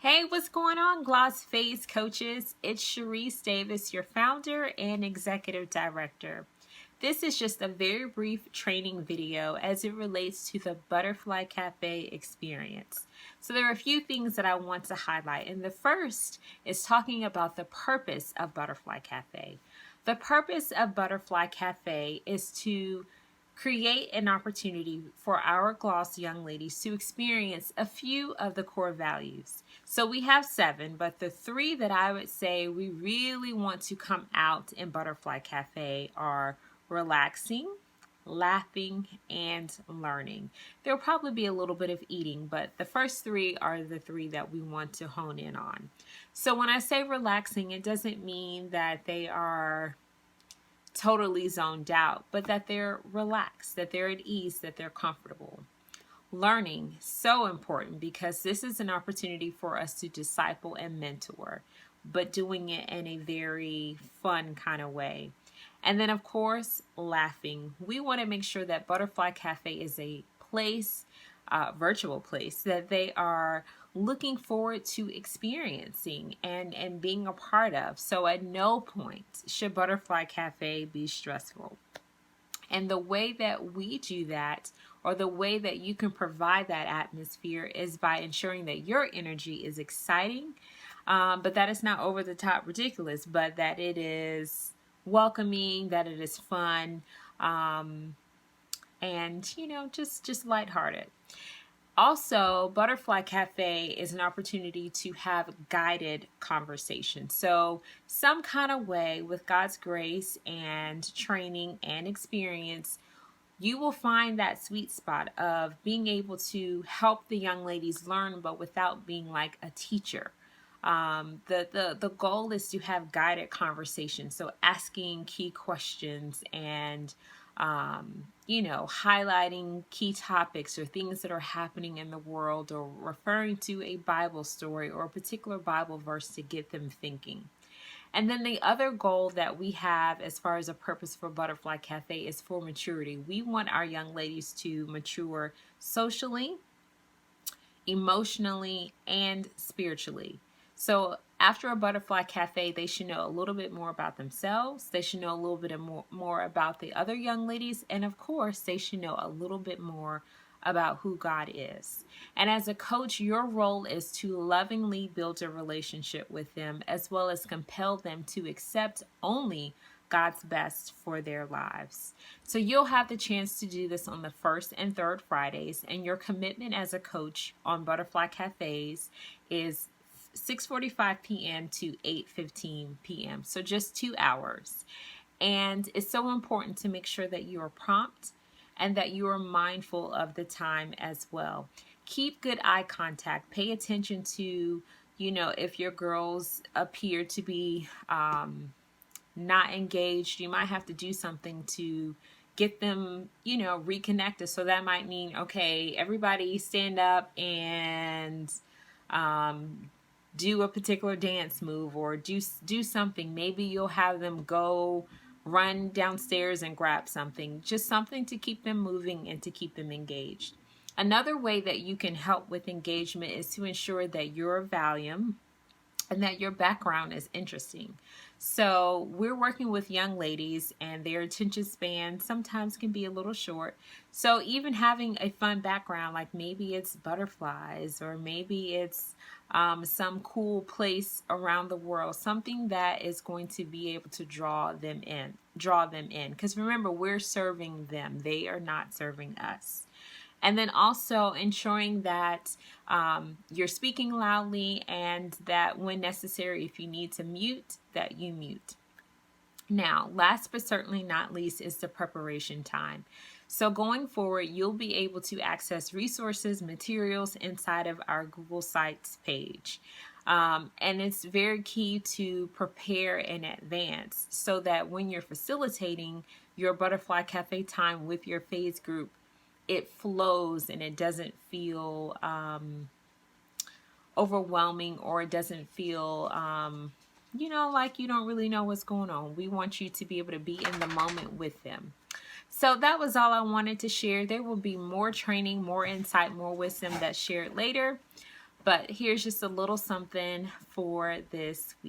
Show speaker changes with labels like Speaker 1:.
Speaker 1: Hey, what's going on, Gloss Face coaches? It's Cherise Davis, your founder and executive director. This is just a very brief training video as it relates to the Butterfly Cafe experience. So there are a few things that I want to highlight, and the first is talking about the purpose of Butterfly Cafe. The purpose of Butterfly Cafe is to create an opportunity for our gloss young ladies to experience a few of the core values. So we have 7, but the 3 that I would say we really want to come out in Butterfly Cafe are relaxing, laughing, and learning. There'll probably be a little bit of eating, but the first 3 are the 3 that we want to hone in on. So when I say relaxing, it doesn't mean that they are totally zoned out, but that they're relaxed, that they're at ease, that they're comfortable. Learning, so important, because this is an opportunity for us to disciple and mentor, but doing it in a very fun kind of way. And then, of course, laughing. We want to make sure that Butterfly Cafe is a place, virtual place, that they are looking forward to experiencing and being a part of. So at no point should Butterfly Cafe be stressful. And the way that we do that, or the way that you can provide that atmosphere, is by ensuring that your energy is exciting, but that it's not over the top ridiculous, but that it is welcoming, that it is fun, and just lighthearted. Also, Butterfly Cafe is an opportunity to have guided conversation. So some kind of way, with God's grace and training and experience, you will find that sweet spot of being able to help the young ladies learn, but without being like a teacher. The goal is to have guided conversation. So asking key questions and highlighting key topics or things that are happening in the world, or referring to a Bible story or a particular Bible verse to get them thinking. And then the other goal that we have as far as a purpose for Butterfly Cafe is for maturity. We want our young ladies to mature socially, emotionally, and spiritually. So after a Butterfly Cafe, they should know a little bit more about themselves. They should know a little bit more about the other young ladies. And of course, they should know a little bit more about who God is. And as a coach, your role is to lovingly build a relationship with them, as well as compel them to accept only God's best for their lives. So you'll have the chance to do this on the 1st and 3rd Fridays, and your commitment as a coach on Butterfly Cafes is 6:45 p.m. to 8:15 p.m. So just 2 hours. And it's so important to make sure that you are prompt and that you are mindful of the time as well. Keep good eye contact. Pay attention to, if your girls appear to be not engaged, you might have to do something to get them, reconnected. So that might mean, okay, everybody stand up and do a particular dance move, or do something. Maybe you'll have them go run downstairs and grab something, just something to keep them moving and to keep them engaged. Another way that you can help with engagement is to ensure that you're of value and that your background is interesting. So we're working with young ladies, and their attention span sometimes can be a little short. So even having a fun background, like maybe it's butterflies, or maybe it's some cool place around the world, something that is going to be able to draw them in. Because remember, we're serving them. They are not serving us. And then also ensuring that you're speaking loudly, and that when necessary, if you need to mute, that you mute. Now, last but certainly not least is the preparation time. So going forward, you'll be able to access resources, materials inside of our Google Sites page. And it's very key to prepare in advance, so that when you're facilitating your Butterfly Cafe time with your phase group, it flows and it doesn't feel overwhelming, or it doesn't feel like you don't really know what's going on. We want you to be able to be in the moment with them. So that was all I wanted to share. There will be more training, more insight, more wisdom that's shared later. But here's just a little something for this week.